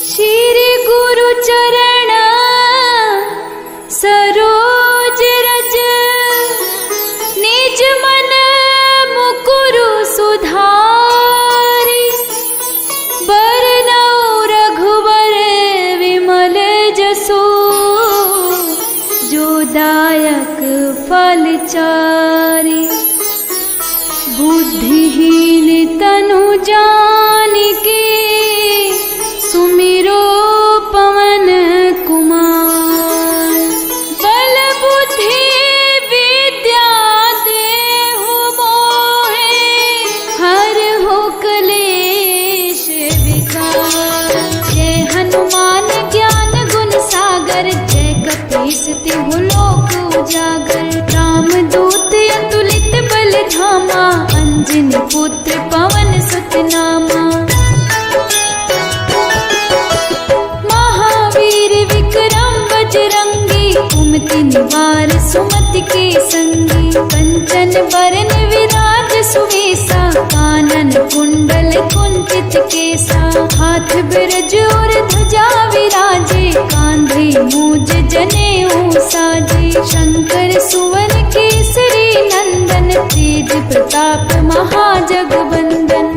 श्री गुरु चरण सरोज रज, निज मन मुकुरु सुधारि। बरनउँ रघुबर विमल जसु, जो दायक फल चारि। बुद्धिहीन तनु जानिके, सुमिरो पवन कुमार। बल बुद्धि विद्या देहु मोहे, हरहु क्लेश विकार। जय हनुमान ज्ञान गुण सागर, जय कपीस तिहु लोक उजागर। राम दूत अतुलित बल धामा, अंजनी पुत्र पवन सुत नामा। कुमति निवार सुमति के संगी, कंचन बरन विराज सुवेसा। कानन कुंडल कुंचित केसा, हाथ बिरज और ध्वजा विराजे। कांधे मूज जनेऊ साजे, शंकर सुवन केसरी नंदन। तेज प्रताप महाजगवंदन।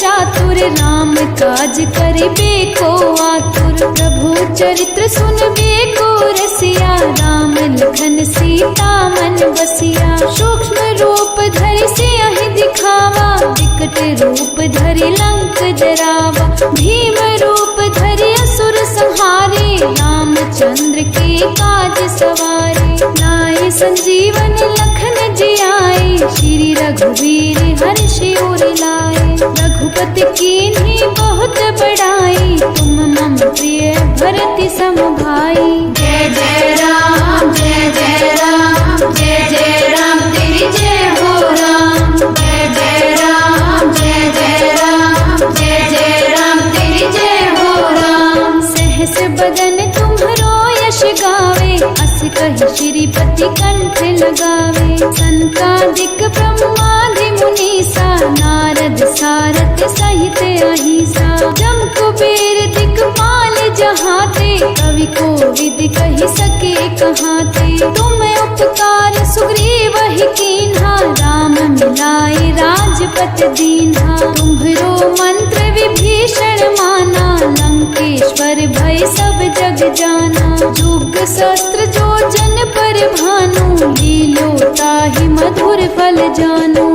चातुर, राम काज करिबे को आतुर। प्रभु चरित्र सुनबे को रसिया, राम लखन सीता मन बसिया। सूक्ष्म रूप धरि सियहि दिखावा, विकट रूप धरि लंक जरावा। भीम रूप धरि असुर संहारे, रामचंद्र के काज सवारे। लाए संजीवन लखन जियाए, श्री रघुवीर हर्षि उर लाए। रघुपति कीन्ही बहुत बड़ाई, तुम मम प्रिय भरत सम भाई। जय जय राम जय जय राम, जय जय राम तेरी जय हो राम। जय जय राम जय जय राम, जय जय राम तेरी जय हो राम। सहस बदन तुम्हरो यश गावे, अस कहि श्रीपति कंठ लगावे। संतादिक ब्रह्मादि मुनीसा, नारद सारथ सहित अहिसा। जम कुबेर दिक्पाल जहाते, कवि कोविद कहि सके कहाते। तुम उपकार सुग्रीव ही कीन्हा, राम मिलाए राजपत दीन्हा। तुम्हरो मंत्र विभीषण माना, लंकेश्वर भय सब जग जाना। जुग सहस्त्र जो जन पर भानु, लीलो ताहि मधुर फल जानू।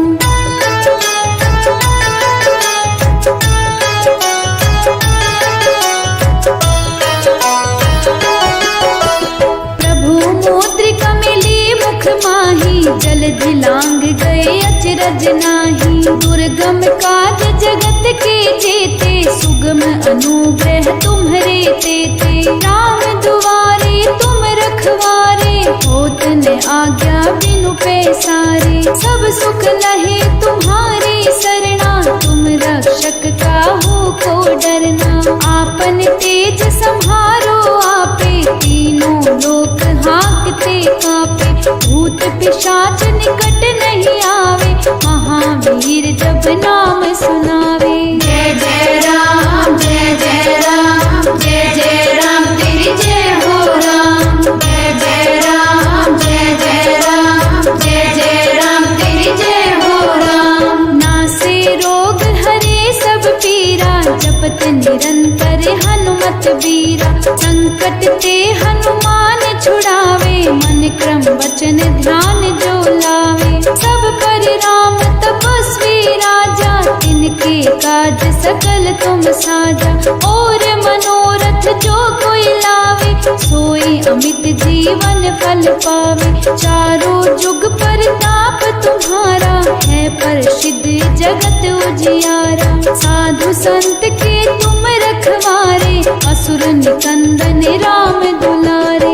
जलधि लांग गए अचरज नाही। दुर्गम काज जगत के जेते, सुगम अनुग्रह तुम्हरे तेते। राम दुआरे तुम रखवारे, होत न आज्ञा बिनु पैसारे। सब सुख लहे तुम्हारे सरना, तुम रक्षक काहू को डरना। आपन तेज सम्हारो आपे, तीनों लोक हाँकते कापे। भूत पिशाच निकट नहीं आवे, महावीर जब नाम सुनावे। जय जय राम जय जय राम, जय जय राम तेरी जय हो राम। जय जय राम जय जय राम, जय जय राम तेरी जय हो राम। नासे रोग हरे सब पीरा, जपत निरंतर हनुमत बीरा। संकट ते हनुमान छुड़ावे, मन क्रम वचन ध्यान जो लावे। सब पर राम तपस्वी राजा, तिनके काज सकल तुम साजा। और मनोरथ जो कोई लावे, सोई अमित जीवन फल पावे। चारों जुग परताप तुम्हारा, है प्रसिद्ध जगत उजियारा। साधु संत के तुम रखवारे, असुर निकंदन राम दुलारे।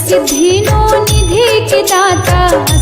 सिद्धि नो निधि के दाता,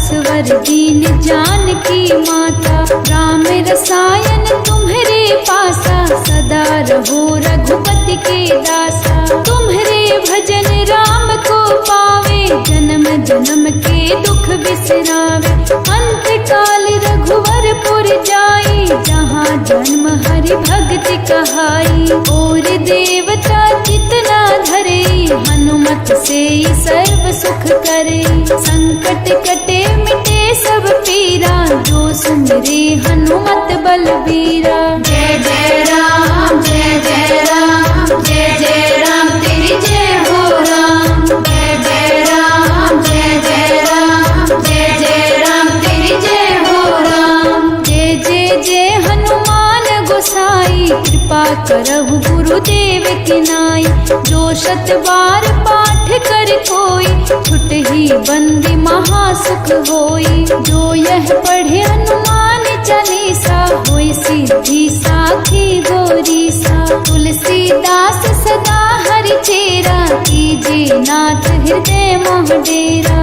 स्वर दीन जानकी माता, राम रसायन तुम्हरे पासा, सदा रहो रघुपति के दासा। तुम्हरे भजन राम को पावे, जन्म जन्म के दुख बिसरावे। अंत काल रघुवरपुर जाई, जहाँ जन्म हरि भक्ति कहाई। और देवता जितना धरे, हनुमत से सर्व सुख करे। संकट कटे मिटे सब पीरा, जो सुमिरे हनुमत बलबीरा। जय जय राम जय जय राम, जय जय राम तेरी जय हो राम। जय जय राम जय जय राम, जय जय राम तेरी जय हो राम। जय जय जय हनुमान गोसाई, कृपा करहु गुरुदेव की नाई। जो शत बार पाठ कर कोई, छुट ही बंदी महासुख होई। जो यह पढ़े हनुमान चालीसा, होई सिद्धि साखी गौरीसा। तुलसीदास सदा हरि चेरा, कीजे नाथ हृदय मोह डेरा।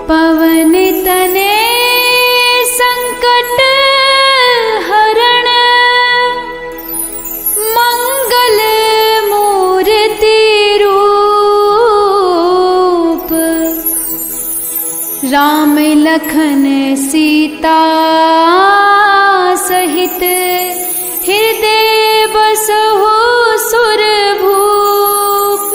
पवन तने संकट हरण, मंगल मूर्ति रूप। राम लखन सीता सहित, हृदय बसहु सुरभूप।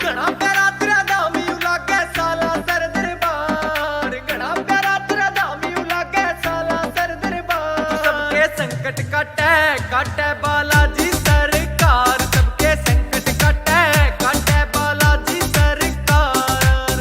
घना प्यारा तेरा नाम यू लागे साला सर दरबार। घना प्यारा तेरा नाम यू लागे साला सर दरबार। सबके संकट काटे काटे बालाजी सरकार, सबके संकट काटे काटे बालाजी सरकार।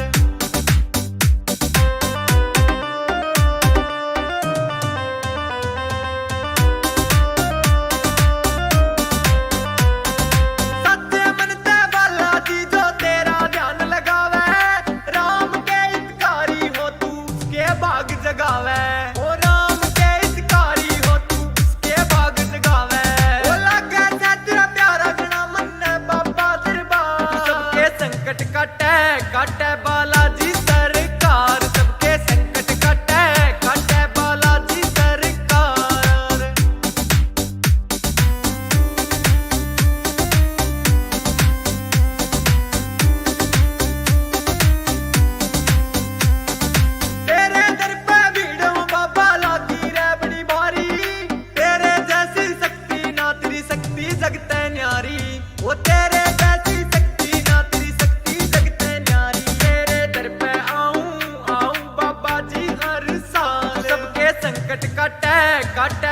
सच्चे मन ते बालाजी जो तेरा ध्यान लगावे, राम के हितकारी हो तू उसके भाग जगावे। ओ राम के हितकारी हो तू उसके भाग जगावे। ओ लागे से तेरा प्यारा घना मन ने बाबा दरबार। सबके संकट काटे काटे बालाजी सरकार, सबके संकट काटे काटे बालाजी सरकार। तेरे दर पे भीड़ हूँ बाबा लागी रे बड़ी भारी। तेरे जैसी शक्ति ना तेरी शक्ति जगते न्यारी। वो तेरे जैसी शक्ति ना तेरी शक्ति जगते न्यारी। तेरे दर पे आऊं आऊं बाबा जी हर साल। सबके संकट काटे काटे